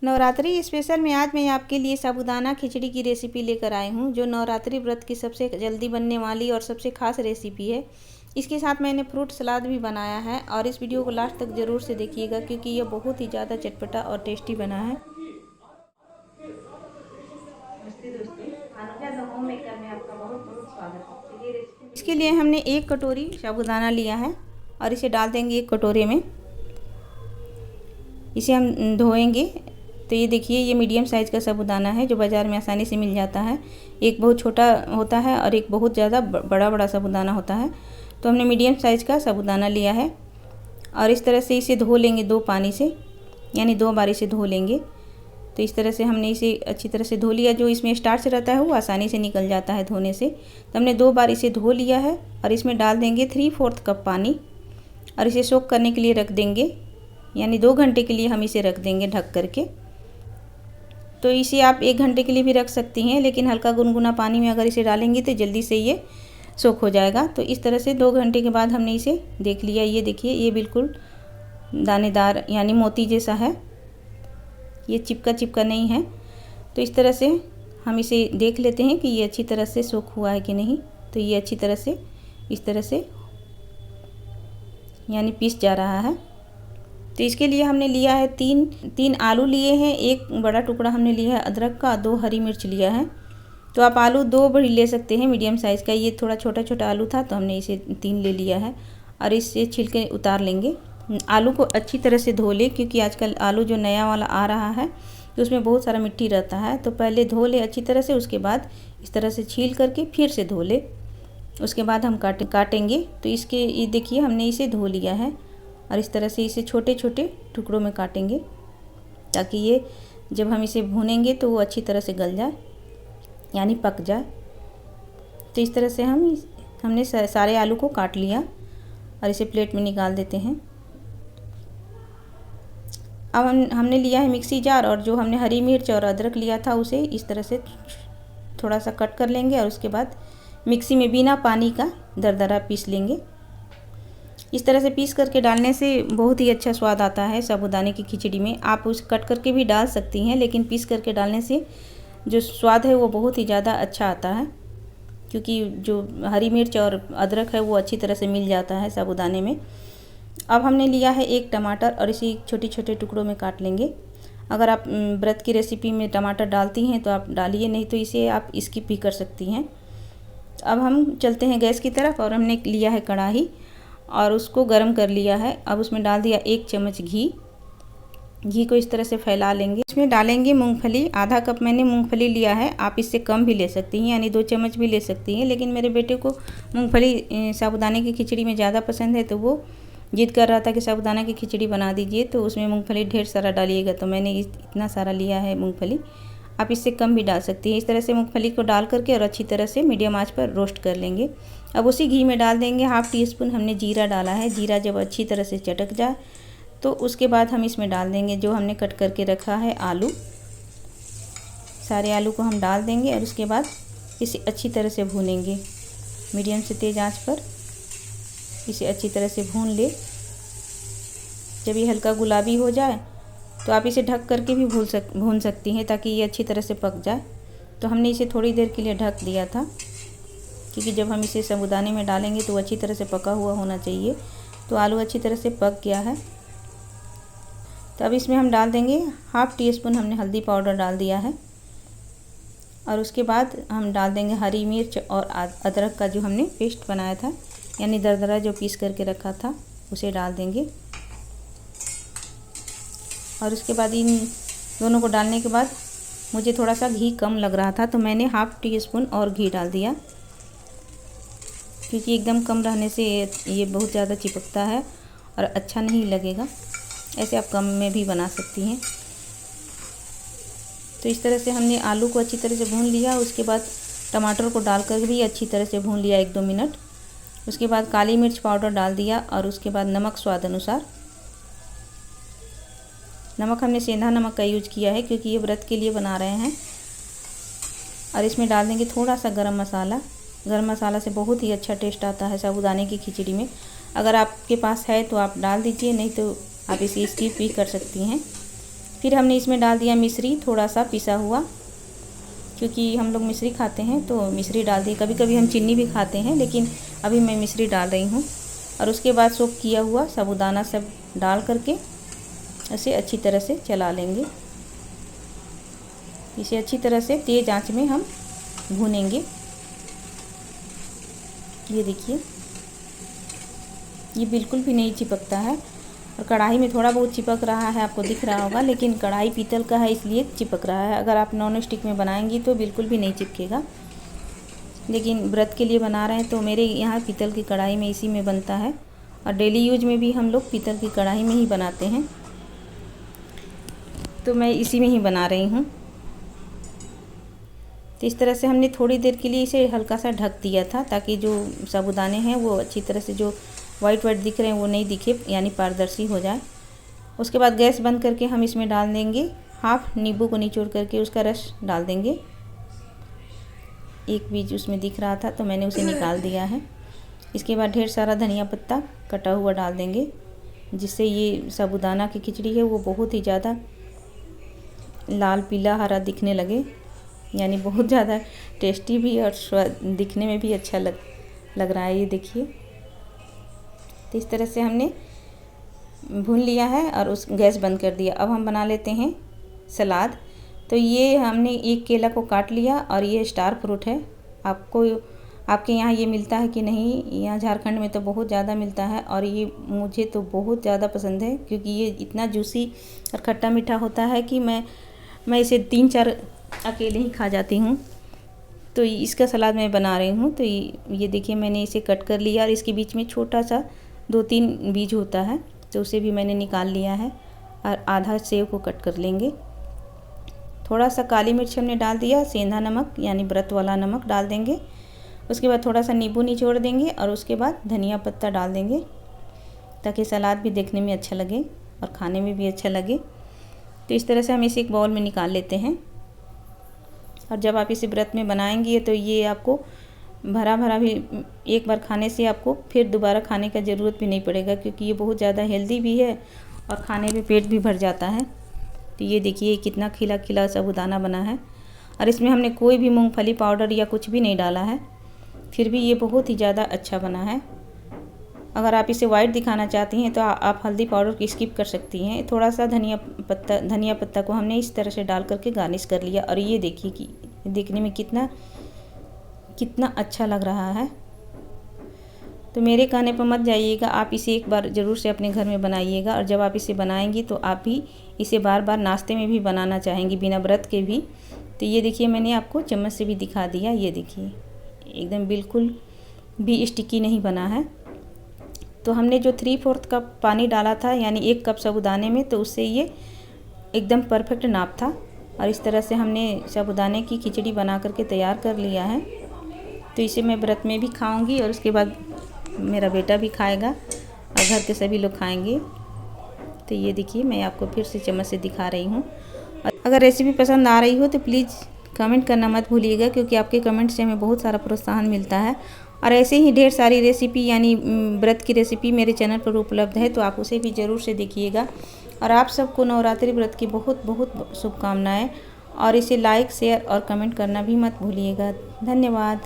Navratri special में आज मैं आपके लिए साबूदाना खिचड़ी की रेसिपी लेकर आई हूँ, जो नवरात्रि व्रत की सबसे जल्दी बनने वाली और सबसे खास रेसिपी है। इसके साथ मैंने फ्रूट सलाद भी बनाया है और इस वीडियो को लास्ट तक ज़रूर से देखिएगा, क्योंकि यह बहुत ही ज़्यादा चटपटा और टेस्टी बना है। नमस्ते दोस्तों, अनुजा द होम मेकर में आपका बहुत बहुत स्वागत है। चलिए रेसिपी। इसके लिए हमने 1 कटोरी साबूदाना लिया है और इसे डाल देंगे 1 कटोरे में। इसे हम धोएंगे। तो ये देखिए, ये मीडियम साइज़ का साबूदाना है जो बाज़ार में आसानी से मिल जाता है। एक बहुत छोटा होता है और एक बहुत ज़्यादा बड़ा साबूदाना होता है। तो हमने मीडियम साइज़ का साबूदाना लिया है और इस तरह से इसे धो लेंगे 2 पानी से, यानी 2 बार इसे धो लेंगे। तो इस तरह से हमने इसे अच्छी तरह से धो लिया। जो इसमें स्टार्च रहता है वो आसानी से निकल जाता है धोने से। तो हमने 2 बार इसे धो लिया है और इसमें डाल देंगे 3/4 कप पानी और इसे सोक करने के लिए रख देंगे, यानी 2 घंटे के लिए हम इसे रख देंगे ढक करके। तो इसे आप 1 घंटे के लिए भी रख सकती हैं, लेकिन हल्का गुनगुना पानी में अगर इसे डालेंगे तो जल्दी से ये सोख हो जाएगा। तो इस तरह से 2 घंटे के बाद हमने इसे देख लिया। ये देखिए, ये बिल्कुल दानेदार यानी मोती जैसा है, ये चिपका नहीं है। तो इस तरह से हम इसे देख लेते हैं कि ये अच्छी तरह से सोख हुआ है कि नहीं। तो ये अच्छी तरह से इस तरह से यानी पीस जा रहा है। तो इसके लिए हमने लिया है 3 आलू लिए हैं, 1 बड़ा टुकड़ा हमने लिया है अदरक का, 2 हरी मिर्च लिया है। तो आप आलू 2 बड़ी ले सकते हैं मीडियम साइज़ का। ये थोड़ा छोटा आलू था तो हमने इसे 3 ले लिया है और इससे छिलके उतार लेंगे। आलू को अच्छी तरह से धो ले, क्योंकि आजकल आलू जो नया वाला आ रहा है तो उसमें बहुत सारा मिट्टी रहता है। तो पहले धो ले अच्छी तरह से, उसके बाद इस तरह से छील करके फिर से धो ले। उसके बाद हम काटेंगे। तो इसके ये देखिए, हमने इसे धो लिया है और इस तरह से इसे छोटे टुकड़ों में काटेंगे, ताकि ये जब हम इसे भूनेंगे तो वो अच्छी तरह से गल जाए, यानी पक जाए। तो इस तरह से हमने सारे आलू को काट लिया और इसे प्लेट में निकाल देते हैं। अब हमने लिया है मिक्सी जार और जो हमने हरी मिर्च और अदरक लिया था उसे इस तरह से थोड़ा सा कट कर लेंगे और उसके बाद मिक्सी में बिना पानी का दरदरा पीस लेंगे। इस तरह से पीस करके डालने से बहुत ही अच्छा स्वाद आता है साबूदाने की खिचड़ी में। आप उसे कट करके भी डाल सकती हैं, लेकिन पीस करके डालने से जो स्वाद है वो बहुत ही ज़्यादा अच्छा आता है, क्योंकि जो हरी मिर्च और अदरक है वो अच्छी तरह से मिल जाता है साबूदाने में। अब हमने लिया है 1 टमाटर और इसे छोटे टुकड़ों में काट लेंगे। अगर आप व्रत की रेसिपी में टमाटर डालती हैं तो आप डालिए, नहीं तो इसे आप स्किप भी कर सकती हैं। अब हम चलते हैं गैस की तरफ और हमने लिया है कढ़ाई और उसको गरम कर लिया है। अब उसमें डाल दिया 1 चम्मच घी को इस तरह से फैला लेंगे। इसमें डालेंगे मूंगफली। आधा कप मैंने मूंगफली लिया है, आप इससे कम भी ले सकती हैं, यानी 2 चम्मच भी ले सकती हैं। लेकिन मेरे बेटे को मूंगफली साबूदाने की खिचड़ी में ज़्यादा पसंद है, तो वो जिद कर रहा था कि साबूदाना की खिचड़ी बना दीजिए, तो उसमें मूंगफली ढेर सारा डालिएगा। तो मैंने इतना सारा लिया है मूंगफली, आप इससे कम भी डाल सकती हैं। इस तरह से मूंगफली को डाल करके और अच्छी तरह से मीडियम आंच पर रोस्ट कर लेंगे। अब उसी घी में डाल देंगे 1/2 टीस्पून हमने जीरा डाला है। जीरा जब अच्छी तरह से चटक जाए तो उसके बाद हम इसमें डाल देंगे जो हमने कट करके रखा है आलू। सारे आलू को हम डाल देंगे और उसके बाद इसे अच्छी तरह से भूनेंगे मीडियम से तेज़ आंच पर। इसे अच्छी तरह से भून ले। जब ये हल्का गुलाबी हो जाए तो आप इसे ढक करके भी भून सकती हैं, ताकि ये अच्छी तरह से पक जाए। तो हमने इसे थोड़ी देर के लिए ढक दिया था, क्योंकि जब हम इसे साबूदाने में डालेंगे तो अच्छी तरह से पका हुआ होना चाहिए। तो आलू अच्छी तरह से पक गया है। तो अब इसमें हम डाल देंगे 1/2 टीस्पून हमने हल्दी पाउडर डाल दिया है और उसके बाद हम डाल देंगे हरी मिर्च और अदरक का जो हमने पेस्ट बनाया था, यानी दरदरा जो पीस करके रखा था, उसे डाल देंगे। और उसके बाद इन दोनों को डालने के बाद मुझे थोड़ा सा घी कम लग रहा था, तो मैंने 1/2 टीस्पून और घी डाल दिया, क्योंकि एकदम कम रहने से ये बहुत ज़्यादा चिपकता है और अच्छा नहीं लगेगा। ऐसे आप कम में भी बना सकती हैं। तो इस तरह से हमने आलू को अच्छी तरह से भून लिया। उसके बाद टमाटर को डालकर भी अच्छी तरह से भून लिया 1-2 मिनट। उसके बाद काली मिर्च पाउडर डाल दिया और उसके बाद नमक स्वाद अनुसार। नमक हमने सेंधा नमक का यूज किया है, क्योंकि ये व्रत के लिए बना रहे हैं। और इसमें डाल देंगे थोड़ा सा गरम मसाला। गरम मसाला से बहुत ही अच्छा टेस्ट आता है साबूदाने की खिचड़ी में। अगर आपके पास है तो आप डाल दीजिए, नहीं तो आप इसे स्किप भी कर सकती हैं। फिर हमने इसमें डाल दिया मिश्री, थोड़ा सा पिसा हुआ, क्योंकि हम लोग मिश्री खाते हैं तो मिश्री डाल दी। कभी कभी हम चीनी भी खाते हैं, लेकिन अभी मैं मिश्री डाल रही हूँ। और उसके बाद सोक किया हुआ साबूदाना सब डाल करके इसे अच्छी तरह से चला लेंगे। इसे अच्छी तरह से तेज़ आंच में हम भूनेंगे। ये देखिए, ये बिल्कुल भी नहीं चिपकता है। और कढ़ाई में थोड़ा बहुत चिपक रहा है, आपको दिख रहा होगा, लेकिन कढ़ाई पीतल का है इसलिए चिपक रहा है। अगर आप नॉन स्टिक में बनाएंगी तो बिल्कुल भी नहीं चिपकेगा। लेकिन व्रत के लिए बना रहे हैं तो मेरे यहाँ पीतल की कढ़ाई में इसी में बनता है। और डेली यूज में भी हम लोग पीतल की कढ़ाई में ही बनाते हैं, तो मैं इसी में ही बना रही हूँ। तो इस तरह से हमने थोड़ी देर के लिए इसे हल्का सा ढक दिया था, ताकि जो साबूदाने हैं वो अच्छी तरह से, जो वाइट वाइट दिख रहे हैं वो नहीं दिखे, यानी पारदर्शी हो जाए। उसके बाद गैस बंद करके हम इसमें डाल देंगे हाफ नींबू को निचोड़ करके उसका रस डाल देंगे। एक बीज उसमें दिख रहा था तो मैंने उसे निकाल दिया है। इसके बाद ढेर सारा धनिया पत्ता कटा हुआ डाल देंगे, जिससे ये साबूदाना की खिचड़ी है वो बहुत ही ज़्यादा लाल पीला हरा दिखने लगे, यानी बहुत ज़्यादा टेस्टी भी और स्वाद दिखने में भी अच्छा लग रहा है। ये देखिए, तो इस तरह से हमने भून लिया है और उस गैस बंद कर दिया। अब हम बना लेते हैं सलाद। तो ये हमने एक केला को काट लिया और ये स्टार फ्रूट है। आपके यहाँ ये मिलता है कि नहीं? यहाँ झारखंड में तो बहुत ज़्यादा मिलता है और ये मुझे तो बहुत ज़्यादा पसंद है, क्योंकि ये इतना जूसी और खट्टा मीठा होता है कि मैं इसे 3-4 अकेले ही खा जाती हूँ। तो इसका सलाद मैं बना रही हूँ। तो ये देखिए, मैंने इसे कट कर लिया और इसके बीच में छोटा सा 2-3 बीज होता है, तो उसे भी मैंने निकाल लिया है। और आधा सेव को कट कर लेंगे। थोड़ा सा काली मिर्च हमने डाल दिया, सेंधा नमक यानी व्रत वाला नमक डाल देंगे। उसके बाद थोड़ा सा नींबू निचोड़ देंगे और उसके बाद धनिया पत्ता डाल देंगे, ताकि सलाद भी देखने में अच्छा लगे और खाने में भी अच्छा लगे। तो इस तरह से हम इसे एक बाउल में निकाल लेते हैं। और जब आप इसे व्रत में बनाएंगी तो ये आपको भरा भरा भी, एक बार खाने से आपको फिर दोबारा खाने का ज़रूरत भी नहीं पड़ेगा, क्योंकि ये बहुत ज़्यादा हेल्दी भी है और खाने में पेट भी भर जाता है। तो ये देखिए कितना खिला खिला साबूदाना बना है और इसमें हमने कोई भी मूंगफली पाउडर या कुछ भी नहीं डाला है, फिर भी ये बहुत ही ज़्यादा अच्छा बना है। अगर आप इसे वाइट दिखाना चाहती हैं तो आप हल्दी पाउडर की स्किप कर सकती हैं। थोड़ा सा धनिया पत्ता को हमने इस तरह से डाल करके गार्निश कर लिया। और ये देखिए कि देखने में कितना अच्छा लग रहा है। तो मेरे कहने पर मत जाइएगा, आप इसे एक बार ज़रूर से अपने घर में बनाइएगा। और जब आप इसे बनाएंगी तो आप भी इसे बार बार नाश्ते में भी बनाना चाहेंगी, बिना व्रत के भी। तो ये देखिए, मैंने आपको चम्मच से भी दिखा दिया। ये देखिए, एकदम बिल्कुल भी स्टिकी नहीं बना है। तो हमने जो 3/4 कप पानी डाला था, यानी 1 कप साबूदाने में, तो उससे ये एकदम परफेक्ट नाप था। और इस तरह से हमने साबूदाने की खिचड़ी बना करके तैयार कर लिया है। तो इसे मैं व्रत में भी खाऊंगी और उसके बाद मेरा बेटा भी खाएगा और घर के सभी लोग खाएंगे। तो ये देखिए, मैं आपको फिर से चम्मच से दिखा रही हूँ। अगर रेसिपी पसंद आ रही हो तो प्लीज़ कमेंट करना मत भूलिएगा, क्योंकि आपके कमेंट से हमें बहुत सारा प्रोत्साहन मिलता है। और ऐसे ही ढेर सारी रेसिपी, यानी व्रत की रेसिपी मेरे चैनल पर उपलब्ध है, तो आप उसे भी ज़रूर से देखिएगा। और आप सबको नवरात्रि व्रत की बहुत बहुत शुभकामनाएं। और इसे लाइक, शेयर और कमेंट करना भी मत भूलिएगा। धन्यवाद।